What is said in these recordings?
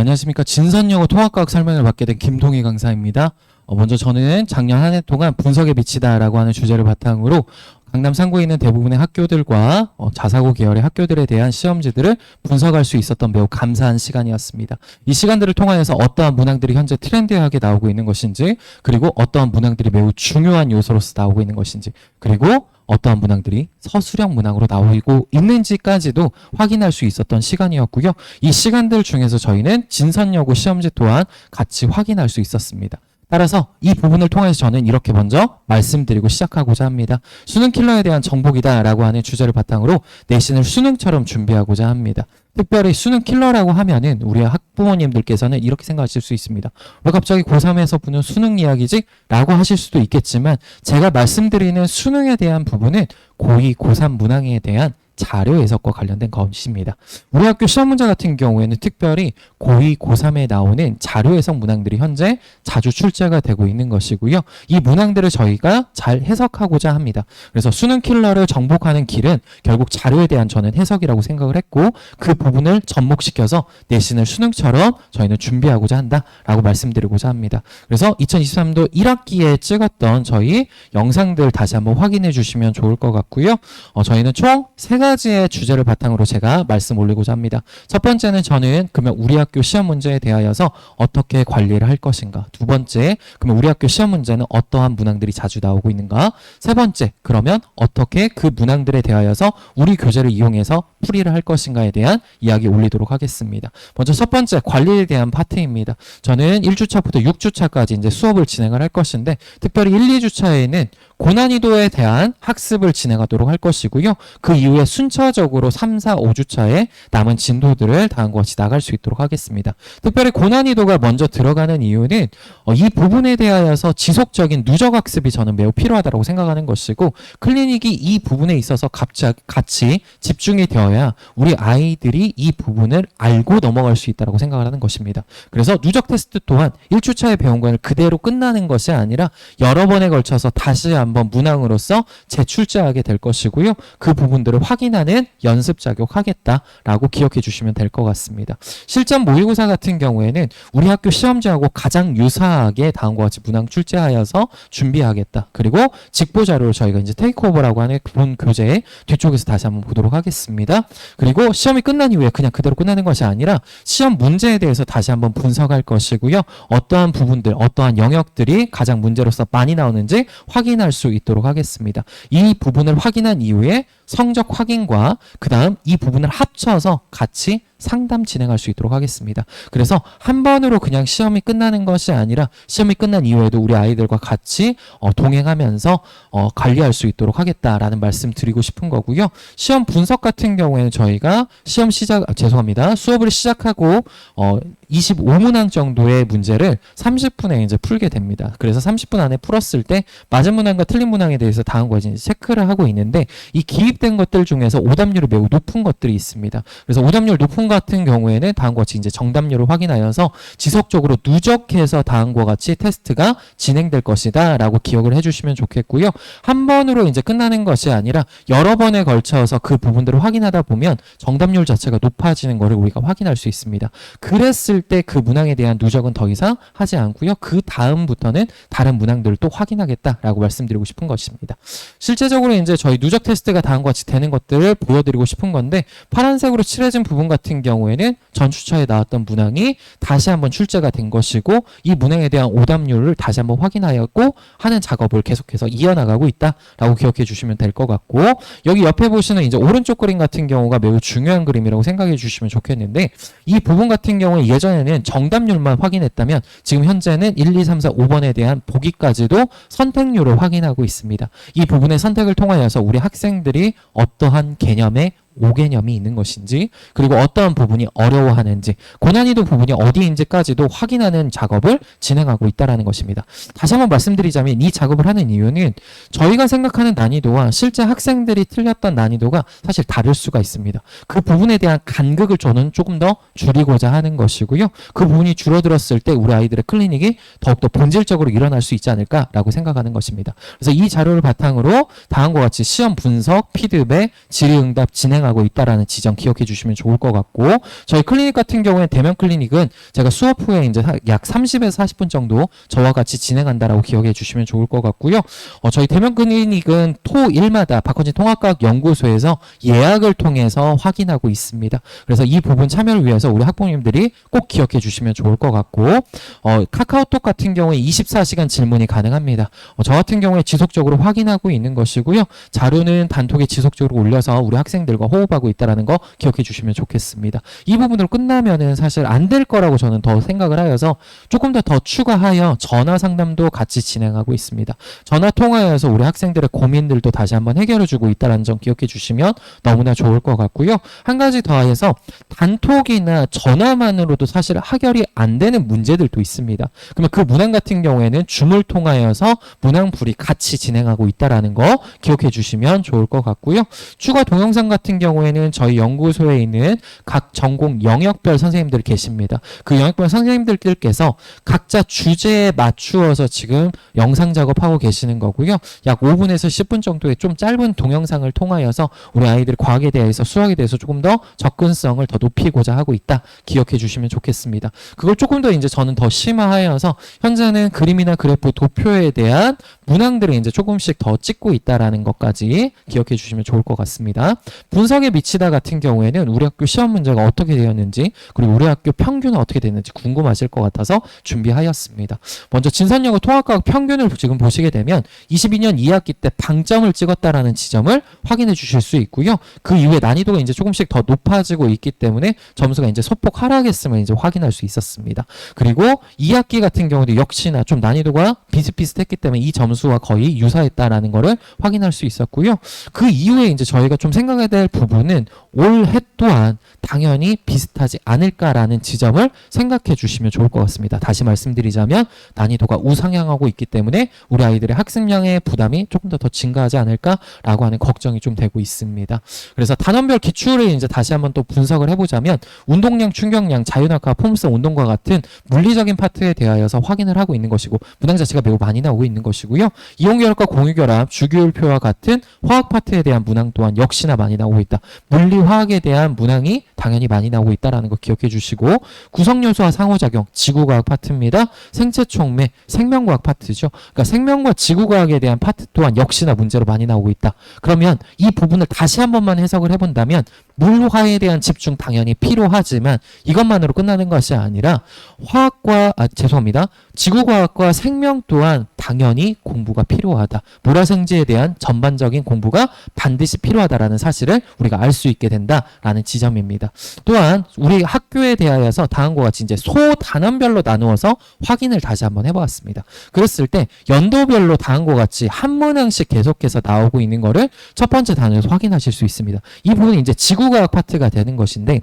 안녕하십니까. 진선여고 통합과학 설명을 맡게 된 김동희 강사입니다. 먼저 저는 작년 한 해 동안 분석의 빛이다라고 하는 주제를 바탕으로 강남 상구에 있는 대부분의 학교들과 자사고 계열의 학교들에 대한 시험지들을 분석할 수 있었던 매우 감사한 시간이었습니다. 이 시간들을 통하여서 어떠한 문항들이 현재 트렌디하게 나오고 있는 것인지, 그리고 어떠한 문항들이 매우 중요한 요소로서 나오고 있는 것인지, 그리고 어떠한 문항들이 서술형 문항으로 나오고 있는지까지도 확인할 수 있었던 시간이었고요. 이 시간들 중에서 저희는 진선여고 시험지 또한 같이 확인할 수 있었습니다. 따라서 이 부분을 통해서 저는 이렇게 먼저 말씀드리고 시작하고자 합니다. 수능 킬러에 대한 정복이다 라고 하는 주제를 바탕으로 내신을 수능처럼 준비하고자 합니다. 특별히 수능 킬러라고 하면은 우리 학부모님들께서는 이렇게 생각하실 수 있습니다. 왜 갑자기 고3에서 보는 수능 이야기지? 라고 하실 수도 있겠지만, 제가 말씀드리는 수능에 대한 부분은 고2, 고3 문항에 대한 자료 해석과 관련된 것입니다. 우리 학교 시험 문제 같은 경우에는 특별히 고2, 고3에 나오는 자료 해석 문항들이 현재 자주 출제가 되고 있는 것이고요. 이 문항들을 저희가 잘 해석하고자 합니다. 그래서 수능 킬러를 정복하는 길은 결국 자료에 대한 저는 해석이라고 생각을 했고, 그 부분을 접목시켜서 내신을 수능처럼 저희는 준비하고자 한다라고 말씀드리고자 합니다. 그래서 2023도 1학기에 찍었던 저희 영상들 다시 한번 확인해 주시면 좋을 것 같고요. 저희는 총 3가지의 주제를 바탕으로 제가 말씀 올리고자 합니다. 첫 번째는 저는 그러면 우리 학교 시험 문제에 대하여서 어떻게 관리를 할 것인가. 두 번째, 그러면 우리 학교 시험 문제는 어떠한 문항들이 자주 나오고 있는가. 세 번째, 그러면 어떻게 그 문항들에 대하여서 우리 교재를 이용해서 풀이를 할 것인가에 대한 이야기 올리도록 하겠습니다. 먼저 첫 번째, 관리에 대한 파트입니다. 저는 1주차부터 6주차까지 이제 수업을 진행을 할 것인데, 특별히 1, 2주차에는 고난이도에 대한 학습을 진행하도록 할 것이고요. 그 이후에 순차적으로 3, 4, 5주차에 남은 진도들을 다음과 같이 나갈 수 있도록 하겠습니다. 특별히 고난이도가 먼저 들어가는 이유는 이 부분에 대하여서 지속적인 누적 학습이 저는 매우 필요하다고 생각하는 것이고, 클리닉이 이 부분에 있어서 같이 집중이 되어야 우리 아이들이 이 부분을 알고 넘어갈 수 있다고 생각을 하는 것입니다. 그래서 누적 테스트 또한 1주차에 배운 것을 그대로 끝나는 것이 아니라 여러 번에 걸쳐서 다시 한번 문항으로서 재출제하게 될 것이고요. 그 부분들을 확인하는 연습 자격하겠다라고 기억해 주시면 될 것 같습니다. 실전 모의고사 같은 경우에는 우리 학교 시험지하고 가장 유사하게 다음과 같이 문항 출제하여서 준비하겠다. 그리고 직보 자료를 저희가 이제 테이크오버라고 하는 본 교재 뒤쪽에서 다시 한번 보도록 하겠습니다. 그리고 시험이 끝난 이후에 그냥 그대로 끝나는 것이 아니라 시험 문제에 대해서 다시 한번 분석할 것이고요. 어떠한 부분들, 어떠한 영역들이 가장 문제로서 많이 나오는지 확인할 수 있도록 하겠습니다. 이 부분을 확인한 이후에 성적 확인과 그 다음 이 부분을 합쳐서 같이 상담 진행할 수 있도록 하겠습니다. 그래서 한 번으로 그냥 시험이 끝나는 것이 아니라 시험이 끝난 이후에도 우리 아이들과 같이 동행하면서 관리할 수 있도록 하겠다라는 말씀 드리고 싶은 거고요. 시험 분석 같은 경우에는 저희가 수업을 시작하고 25문항 정도의 문제를 30분에 이제 풀게 됩니다. 그래서 30분 안에 풀었을 때 맞은 문항과 틀린 문항에 대해서 다음과 같이 체크를 하고 있는데, 이 기입된 것들 중에서 오답률이 매우 높은 것들이 있습니다. 그래서 오답률 높은 같은 경우에는 다음과 같이 이제 정답률을 확인하여서 지속적으로 누적해서 다음과 같이 테스트가 진행될 것이다 라고 기억을 해주시면 좋겠고요. 한 번으로 이제 끝나는 것이 아니라 여러 번에 걸쳐서 그 부분들을 확인하다 보면 정답률 자체가 높아지는 것을 우리가 확인할 수 있습니다. 그랬을 때 그 문항에 대한 누적은 더 이상 하지 않고요. 그 다음부터는 다른 문항들을 또 확인하겠다라고 말씀드리고 싶은 것입니다. 실제적으로 이제 저희 누적 테스트가 다음과 같이 되는 것들을 보여드리고 싶은 건데, 파란색으로 칠해진 부분 같은 경우에는 전 주차에 나왔던 문항이 다시 한번 출제가 된 것이고, 이 문항에 대한 오답률을 다시 한번 확인하였고 하는 작업을 계속해서 이어나가고 있다라고 기억해 주시면 될 것 같고, 여기 옆에 보시는 이제 오른쪽 그림 같은 경우가 매우 중요한 그림이라고 생각해 주시면 좋겠는데, 이 부분 같은 경우에 예전에는 정답률만 확인했다면 지금 현재는 1, 2, 3, 4, 5번에 대한 보기까지도 선택률을 확인하고 있습니다. 이 부분의 선택을 통하여서 우리 학생들이 어떠한 개념의 5개념이 있는 것인지, 그리고 어떠한 부분이 어려워하는지, 고난이도 부분이 어디인지까지도 확인하는 작업을 진행하고 있다는 것입니다. 다시 한번 말씀드리자면 이 작업을 하는 이유는 저희가 생각하는 난이도와 실제 학생들이 틀렸던 난이도가 사실 다를 수가 있습니다. 그 부분에 대한 간극을 저는 조금 더 줄이고자 하는 것이고요. 그 부분이 줄어들었을 때 우리 아이들의 클리닉이 더욱더 본질적으로 일어날 수 있지 않을까라고 생각하는 것입니다. 그래서 이 자료를 바탕으로 다음과 같이 시험 분석, 피드백, 질의응답 진행 진행하고 있다라는 지점 기억해 주시면 좋을 것 같고, 저희 클리닉 같은 경우에 대면 클리닉은 제가 수업 후에 이제 약 30에서 40분 정도 저와 같이 진행한다라고 기억해 주시면 좋을 것 같고요. 저희 대면 클리닉은 토일마다 박헌진 통합과학 연구소에서 예약을 통해서 확인하고 있습니다. 그래서 이 부분 참여를 위해서 우리 학부모님들이 꼭 기억해 주시면 좋을 것 같고, 카카오톡 같은 경우에 24시간 질문이 가능합니다. 저 같은 경우에 지속적으로 확인하고 있는 것이고요. 자료는 단톡에 지속적으로 올려서 우리 학생들과 호흡하고 있다는 거 기억해 주시면 좋겠습니다. 이 부분으로 끝나면은 사실 안 될 거라고 저는 더 생각을 하여서 조금 더 추가하여 전화 상담도 같이 진행하고 있습니다. 전화 통화에서 우리 학생들의 고민들도 다시 한번 해결해 주고 있다는 점 기억해 주시면 너무나 좋을 것 같고요. 한 가지 더 해서 단톡이나 전화만으로도 사실 해결이 안 되는 문제들도 있습니다. 그러면 그 문항 같은 경우에는 줌을 통하여서 문항풀이 같이 진행하고 있다는 거 기억해 주시면 좋을 것 같고요. 추가 동영상 같은 경우에는 저희 연구소에 있는 각 전공 영역별 선생님들 계십니다. 그 영역별 선생님들께서 각자 주제에 맞추어서 지금 영상 작업하고 계시는 거고요. 약 5분에서 10분 정도의 좀 짧은 동영상을 통하여서 우리 아이들 과학에 대해서 수학에 대해서 조금 더 접근성을 더 높이고자 하고 있다. 기억해 주시면 좋겠습니다. 그걸 조금 더 이제 저는 더 심화하여서 현재는 그림이나 그래프, 도표에 대한 문항들을 이제 조금씩 더 찍고 있다라는 것까지 기억해 주시면 좋을 것 같습니다. 분석에 미치다 같은 경우에는 우리 학교 시험 문제가 어떻게 되었는지, 그리고 우리 학교 평균은 어떻게 됐는지 궁금하실 것 같아서 준비하였습니다. 먼저 진선영어 통합과학 평균을 지금 보시게 되면 22년 2학기 때 방점을 찍었다라는 지점을 확인해 주실 수 있고요. 그 이후에 난이도가 이제 조금씩 더 높아지고 있기 때문에 점수가 이제 소폭 하락했음을 이제 확인할 수 있었습니다. 그리고 2학기 같은 경우도 역시나 좀 난이도가 비슷비슷했기 때문에 이 점수와 거의 유사했다라는 거를 확인할 수 있었고요. 그 이후에 이제 저희가 좀 생각해야 될 부분은 올해 또한 당연히 비슷하지 않을까라는 지점을 생각해 주시면 좋을 것 같습니다. 다시 말씀드리자면 난이도가 우상향하고 있기 때문에 우리 아이들의 학습량의 부담이 조금 더 증가하지 않을까라고 하는 걱정이 좀 되고 있습니다. 그래서 단원별 기출을 이제 다시 한번 또 분석을 해보자면 운동량, 충격량, 자유낙하, 폼스, 운동과 같은 물리적인 파트에 대하여서 확인을 하고 있는 것이고, 문항 자체가 매우 많이 나오고 있는 것이고요. 이온결합과 공유결합, 주기율표와 같은 화학 파트에 대한 문항 또한 역시나 많이 나오고 있다. 물리화학에 대한 문항이 당연히 많이 나오고 있다는 거 기억해 주시고, 구성요소와 상호작용, 지구과학 파트입니다. 생체촉매, 생명과학 파트죠. 그러니까 생명과 지구과학에 대한 파트 또한 역시나 문제로 많이 나오고 있다. 그러면 이 부분을 다시 한 번만 해석을 해본다면, 물화에 대한 집중 당연히 필요하지만 이것만으로 끝나는 것이 아니라 지구과학과 생명 또한 당연히 공부가 필요하다. 물화생지에 대한 전반적인 공부가 반드시 필요하다라는 사실을 우리가 알 수 있게 된다라는 지점입니다. 또한 우리 학교에 대하여서 다음과 같이 이제 소단원별로 나누어서 확인을 다시 한번 해보았습니다. 그랬을 때 연도별로 다음과 같이 한 문항씩 계속해서 나오고 있는 거를 첫 번째 단원에서 확인하실 수 있습니다. 이 부분이 이제 지구과학 파트가 되는 것인데,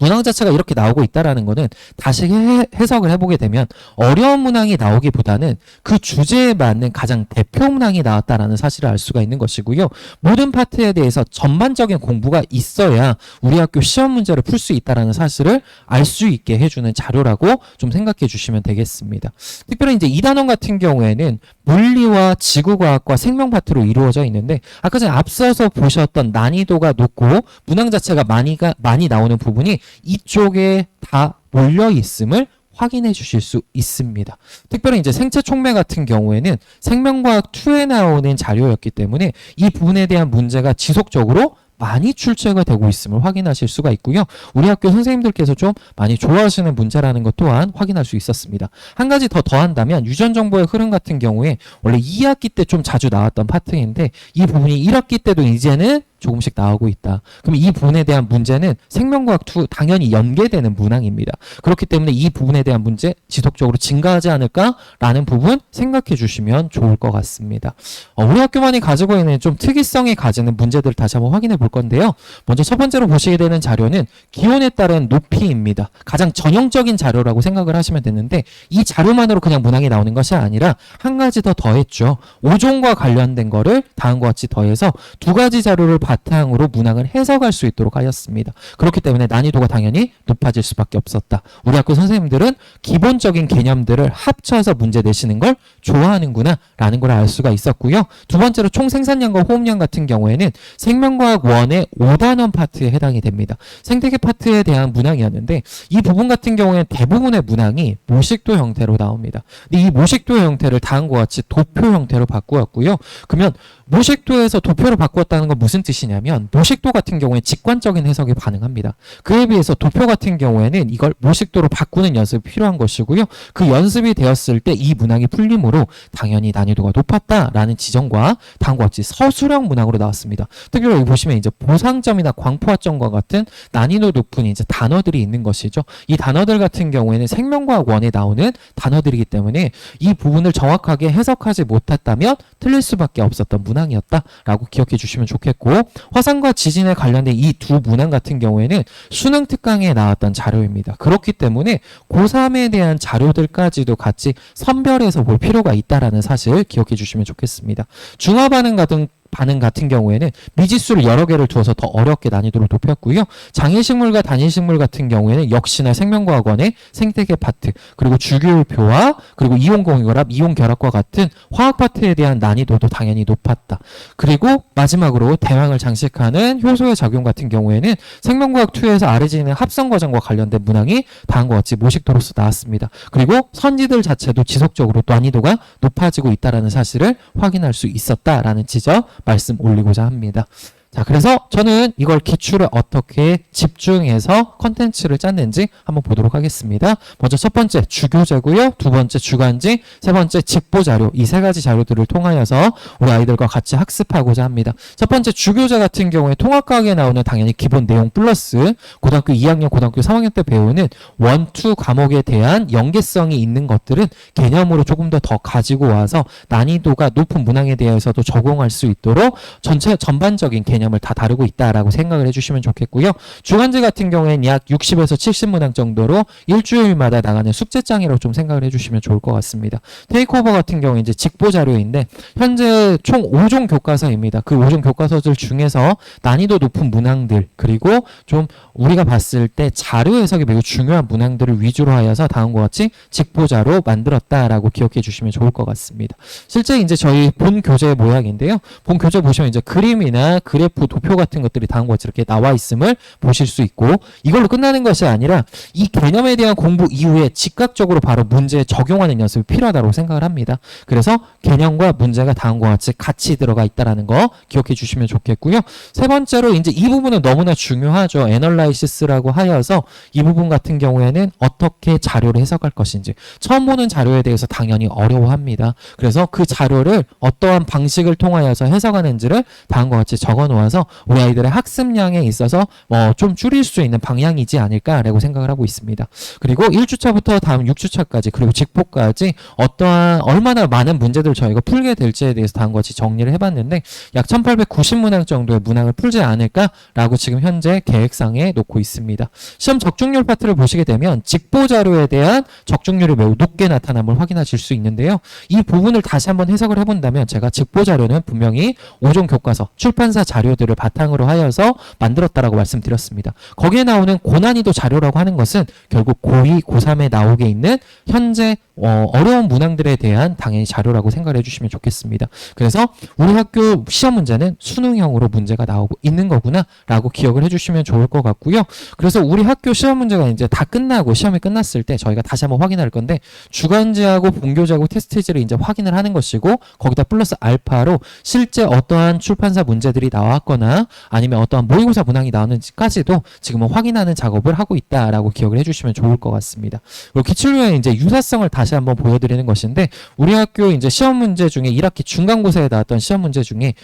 문항 자체가 이렇게 나오고 있다라는 거는 다시 해석을 해보게 되면 어려운 문항이 나오기보다는 그 주제에 맞는 가장 대표 문항이 나왔다라는 사실을 알 수가 있는 것이고요. 모든 파트에 대해서 전반적인 공부가 있어야 우리 학교 시험 문제를 풀 수 있다라는 사실을 알 수 있게 해주는 자료라고 좀 생각해 주시면 되겠습니다. 특별히 이제 2단원 같은 경우에는 물리와 지구과학과 생명 파트로 이루어져 있는데, 아까 전에 앞서서 보셨던 난이도가 높고 문항 자체가 많이 나오는 부분이 이쪽에 다 몰려 있음을 확인해 주실 수 있습니다. 특별히 이제 생체 촉매 같은 경우에는 생명과학 2에 나오는 자료였기 때문에 이 부분에 대한 문제가 지속적으로 많이 출제가 되고 있음을 확인하실 수가 있고요. 우리 학교 선생님들께서 좀 많이 좋아하시는 문제라는 것 또한 확인할 수 있었습니다. 한 가지 더 더한다면 유전 정보의 흐름 같은 경우에 원래 2학기 때 좀 자주 나왔던 파트인데, 이 부분이 1학기 때도 이제는 조금씩 나오고 있다. 그럼 이 부분에 대한 문제는 생명과학 2 당연히 연계되는 문항입니다. 그렇기 때문에 이 부분에 대한 문제 지속적으로 증가하지 않을까라는 부분 생각해 주시면 좋을 것 같습니다. 우리 학교만이 가지고 있는 좀 특이성이 가지는 문제들을 다시 한번 확인해 볼 건데요. 먼저 첫 번째로 보시게 되는 자료는 기온에 따른 높이입니다. 가장 전형적인 자료라고 생각을 하시면 되는데, 이 자료만으로 그냥 문항이 나오는 것이 아니라 한 가지 더 더했죠. 오존과 관련된 거를 다음과 같이 더해서 두 가지 자료를 바탕으로 문항을 해석할 수 있도록 하였습니다. 그렇기 때문에 난이도가 당연히 높아질 수밖에 없었다. 우리 학교 선생님들은 기본적인 개념들을 합쳐서 문제 내시는 걸 좋아하는구나 라는 걸 알 수가 있었고요. 두 번째로 총 생산량과 호흡량 같은 경우에는 생명과학 1의 5단원 파트에 해당이 됩니다. 생태계 파트에 대한 문항이었는데 이 부분 같은 경우에는 대부분의 문항이 모식도 형태로 나옵니다. 근데 이 모식도 형태를 다음과 같이 도표 형태로 바꾸었고요. 그러면 모식도에서 도표로 바꾸었다는 건 무슨 뜻이냐면 모식도 같은 경우에 직관적인 해석이 가능합니다. 그에 비해서 도표 같은 경우에는 이걸 모식도로 바꾸는 연습이 필요한 것이고요. 그 연습이 되었을 때 이 문항이 풀림으로 당연히 난이도가 높았다라는 지점과 다음과 같이 서술형 문항으로 나왔습니다. 특히로 여기 보시면 이제 보상점이나 광포화점과 같은 난이도 높은 이제 단어들이 있는 것이죠. 이 단어들 같은 경우에는 생명과학 1에 나오는 단어들이기 때문에 이 부분을 정확하게 해석하지 못했다면 틀릴 수밖에 없었던 문항이었다라고 기억해 주시면 좋겠고, 화산과 지진에 관련된 이 두 문항 같은 경우에는 수능 특강에 나왔던 자료입니다. 그렇기 때문에 고3에 대한 자료들까지도 같이 선별해서 볼 필요가 있다라는 사실 기억해 주시면 좋겠습니다. 중화 반응 같은 경우에는 미지수를 여러 개를 두어서 더 어렵게 난이도를 높였고요. 장애식물과 단일식물 같은 경우에는 역시나 생명과학원의 생태계 파트, 그리고 주기율표와 그리고 이온공유결합, 이온결합과 같은 화학 파트에 대한 난이도도 당연히 높았다. 그리고 마지막으로 대왕을 장식하는 효소의 작용 같은 경우에는 생명과학 2에서 아르지닌의 합성 과정과 관련된 문항이 다음과 같이 모식도로서 나왔습니다. 그리고 선지들 자체도 지속적으로 난이도가 높아지고 있다는 사실을 확인할 수 있었다라는 지점 말씀 올리고자 합니다. 자, 그래서 저는 이걸 기출을 어떻게 집중해서 컨텐츠를 짰는지 한번 보도록 하겠습니다. 먼저 첫 번째 주교재고요. 두 번째 주간지, 세 번째 직보자료, 이 세 가지 자료들을 통하여서 우리 아이들과 같이 학습하고자 합니다. 첫 번째 주교재 같은 경우에 통합과학에 나오는 당연히 기본 내용 플러스 고등학교 2학년, 고등학교 3학년 때 배우는 1, 2 과목에 대한 연계성이 있는 것들은 개념으로 조금 더 가지고 와서 난이도가 높은 문항에 대해서도 적용할 수 있도록 전반적인 개념을 다 다루고 있다라고 생각을 해주시면 좋겠고요. 주간지 같은 경우에는 약 60에서 70문항 정도로 일주일마다 나가는 숙제장이라고 좀 생각을 해주시면 좋을 것 같습니다. 테이크오버 같은 경우에 이제 직보 자료인데 현재 총 5종 교과서입니다. 그 5종 교과서들 중에서 난이도 높은 문항들, 그리고 좀 우리가 봤을 때 자료 해석이 매우 중요한 문항들을 위주로 하여서 다음과 같이 직보자로 만들었다라고 기억해 주시면 좋을 것 같습니다. 실제 이제 저희 본 교재의 모양인데요. 본 교재 보시면 이제 그림이나 그래프, 도표 같은 것들이 다음과 같이 이렇게 나와 있음을 보실 수 있고, 이걸로 끝나는 것이 아니라 이 개념에 대한 공부 이후에 즉각적으로 바로 문제에 적용하는 연습이 필요하다고 생각을 합니다. 그래서 개념과 문제가 다음과 같이 들어가 있다는 거 기억해 주시면 좋겠고요. 세 번째로 이제 이 부분은 너무나 중요하죠. 애널라이시스라고 하여서 이 부분 같은 경우에는 어떻게 자료를 해석할 것인지 처음 보는 자료에 대해서 당연히 어려워합니다. 그래서 그 자료를 어떠한 방식을 통하여서 해석하는지를 다음과 같이 적어 놓아서 우리 아이들의 학습량에 있어서 좀 줄일 수 있는 방향이지 않을까라고 생각을 하고 있습니다. 그리고 1주차부터 다음 6주차까지 그리고 직보까지 어떠한 얼마나 많은 문제들을 저희가 풀게 될지에 대해서 다음과 같이 정리를 해봤는데 약 1890문항 정도의 문항을 풀지 않을까라고 지금 현재 계획상에 놓고 있습니다. 시험 적중률 파트를 보시게 되면 직보 자료에 대한 적중률이 매우 높게 나타남을 확인하실 수 있는데요. 이 부분을 다시 한번 해석을 해본다면 제가 직보 자료는 분명히 5종 교과서, 출판사 자료들을 바탕으로 하여서 만들었다라고 말씀드렸습니다. 거기에 나오는 고난이도 자료라고 하는 것은 결국 고2, 고3에 나오게 있는 현재 어려운 문항들에 대한 당연히 자료라고 생각을 해주시면 좋겠습니다. 그래서 우리 학교 시험 문제는 수능형으로 문제가 나오고 있는 거구나 라고 기억을 해주시면 좋을 것 같고요. 그래서 우리 학교 시험 문제가 이제 다 끝나고 시험이 끝났을 때 저희가 다시 한번 확인할 건데, 주간지하고 본교재하고 테스트지를 이제 확인을 하는 것이고, 거기다 플러스 알파로 실제 어떠한 출판사 문제들이 나왔거나 아니면 어떠한 모의고사 문항이 나오는지까지도 지금은 확인하는 작업을 하고 있다라고 기억을 해주시면 좋을 것 같습니다. 그리고 기출류에 이제 유사성을 다시 한번 보여드리는 것인데, 우리 학교 이제 시험 문제 중에 1학기 중간고사에 나왔던 시험 문제 중에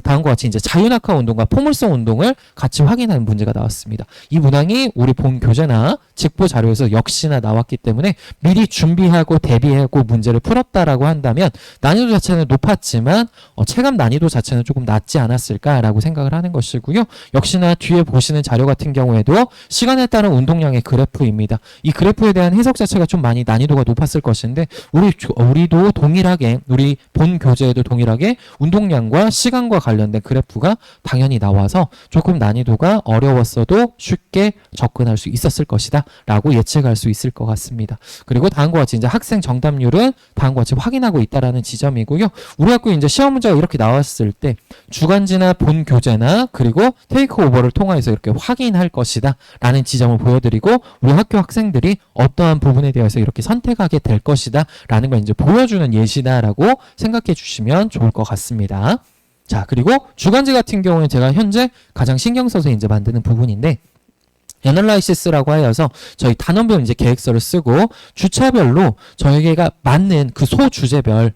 다음과 같이 이제 자유낙하 운동과 포물선 운동을 같이 확인하는 문제가 나왔습니다. 이 문항이 우리 본 교재나 직보 자료에서 역시나 나왔기 때문에 미리 준비하고 대비하고 문제를 풀었다라고 한다면 난이도 자체는 높았지만 체감 난이도 자체는 조금 낮지 않았을까 않을까라고 생각을 하는 것이고요. 역시나 뒤에 보시는 자료 같은 경우에도 시간에 따른 운동량의 그래프입니다. 이 그래프에 대한 해석 자체가 좀 많이 난이도가 높았을 것인데 우리도 동일하게 우리 본 교재에도 동일하게 운동량과 시간과 관련된 그래프가 당연히 나와서 조금 난이도가 어려웠어도 쉽게 접근할 수 있었을 것이다 라고 예측할 수 있을 것 같습니다. 그리고 다음과 같이 이제 학생 정답률은 다음과 같이 확인하고 있다라는 지점이고요. 우리 학교 이제 시험 문제가 이렇게 나왔을 때 주간지나 본 교재나 그리고 테이크 오버를 통해서 이렇게 확인할 것이다 라는 지점을 보여드리고 우리 학교 학생들이 어떠한 부분에 대해서 이렇게 선택하게 될 것이다 라는 걸 이제 보여주는 예시다라고 생각해 주시면 좋을 것 같습니다. 자, 그리고 주간지 같은 경우는 제가 현재 가장 신경 써서 이제 만드는 부분인데 애널라이시스라고 하여서 저희 단원별 이제 계획서를 쓰고 주차별로 저에게가 맞는 그 소주제별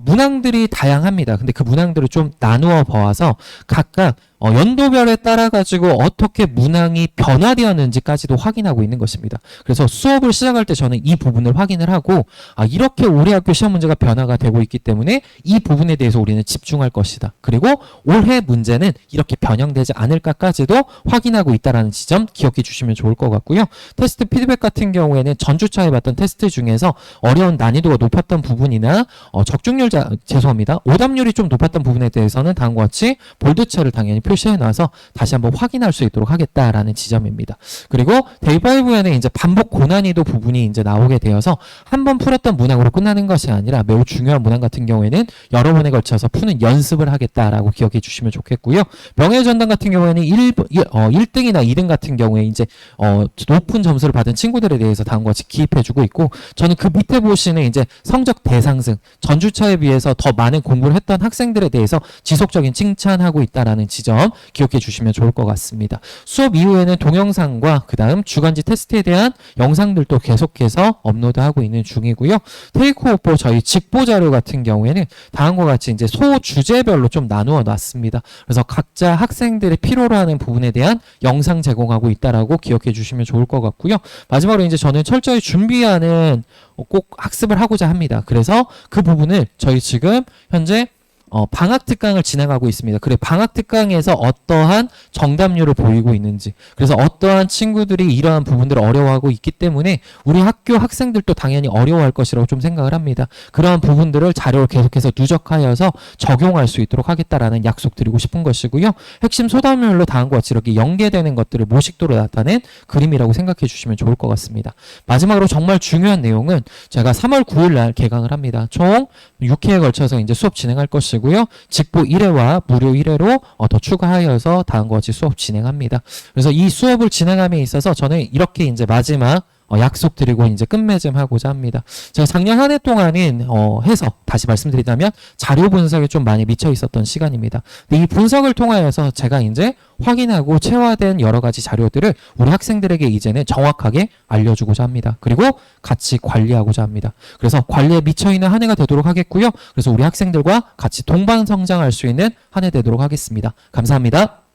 문항들이 다양합니다. 근데 그 문항들을 좀 나누어 보아서 각각 연도별에 따라 가지고 어떻게 문항이 변화되었는지까지도 확인하고 있는 것입니다. 그래서 수업을 시작할 때 저는 이 부분을 확인을 하고 이렇게 우리 학교 시험 문제가 변화가 되고 있기 때문에 이 부분에 대해서 우리는 집중할 것이다. 그리고 올해 문제는 이렇게 변형되지 않을까까지도 확인하고 있다라는 지점 기억해 주시면 좋을 것 같고요. 테스트 피드백 같은 경우에는 전주차에 봤던 테스트 중에서 어려운 난이도가 높았던 부분이나 죄송합니다. 오답률이 좀 높았던 부분에 대해서는 다음과 같이 볼드체를 당연히 표시해놔서 다시 한번 확인할 수 있도록 하겠다라는 지점입니다. 그리고 데이5에는 이제 반복 고난이도 부분이 이제 나오게 되어서 한 번 풀었던 문항으로 끝나는 것이 아니라 매우 중요한 문항 같은 경우에는 여러 번에 걸쳐서 푸는 연습을 하겠다라고 기억해 주시면 좋겠고요. 명예전당 같은 경우에는 1등이나 2등 같은 경우에 이제 높은 점수를 받은 친구들에 대해서 다음과 같이 기입해주고 있고 저는 그 밑에 보시는 이제 성적 대상승 전주차에 비해서 더 많은 공부를 했던 학생들에 대해서 지속적인 칭찬하고 있다라는 지점 기억해 주시면 좋을 것 같습니다. 수업 이후에는 동영상과 그 다음 주간지 테스트에 대한 영상들도 계속해서 업로드하고 있는 중이고요. 테이크오버 저희 직보 자료 같은 경우에는 다음과 같이 이제 소 주제별로 좀 나누어 놨습니다. 그래서 각자 학생들이 필요로 하는 부분에 대한 영상 제공하고 있다라고 기억해 주시면 좋을 것 같고요. 마지막으로 이제 저는 철저히 준비하는 꼭 학습을 하고자 합니다. 그래서 그 부분을 저희 지금 현재 방학 특강을 진행하고 있습니다. 그래 방학 특강에서 어떠한 정답률을 보이고 있는지 그래서 어떠한 친구들이 이러한 부분들을 어려워하고 있기 때문에 우리 학교 학생들도 당연히 어려워할 것이라고 좀 생각을 합니다. 그러한 부분들을 자료를 계속해서 누적하여서 적용할 수 있도록 하겠다라는 약속 드리고 싶은 것이고요. 핵심 소담률로 다음과 같이 이렇게 연계되는 것들을 모식도로 나타낸 그림이라고 생각해 주시면 좋을 것 같습니다. 마지막으로 정말 중요한 내용은 제가 3월 9일 날 개강을 합니다. 총 6회에 걸쳐서 이제 수업 진행할 것이고요. 직보 1회와 무료 1회로 더 추가하여서 다음과 같이 수업 진행합니다. 그래서 이 수업을 진행함에 있어서 저는 이렇게 이제 마지막 약속드리고 이제 끝맺음하고자 합니다. 제가 작년 한 해 동안은 해서 다시 말씀드리자면 자료 분석에 좀 많이 미쳐 있었던 시간입니다. 근데 이 분석을 통하여서 제가 이제 확인하고 체화된 여러 가지 자료들을 우리 학생들에게 이제는 정확하게 알려주고자 합니다. 그리고 같이 관리하고자 합니다. 그래서 관리에 미쳐 있는 한 해가 되도록 하겠고요. 그래서 우리 학생들과 같이 동반 성장할 수 있는 한 해 되도록 하겠습니다. 감사합니다.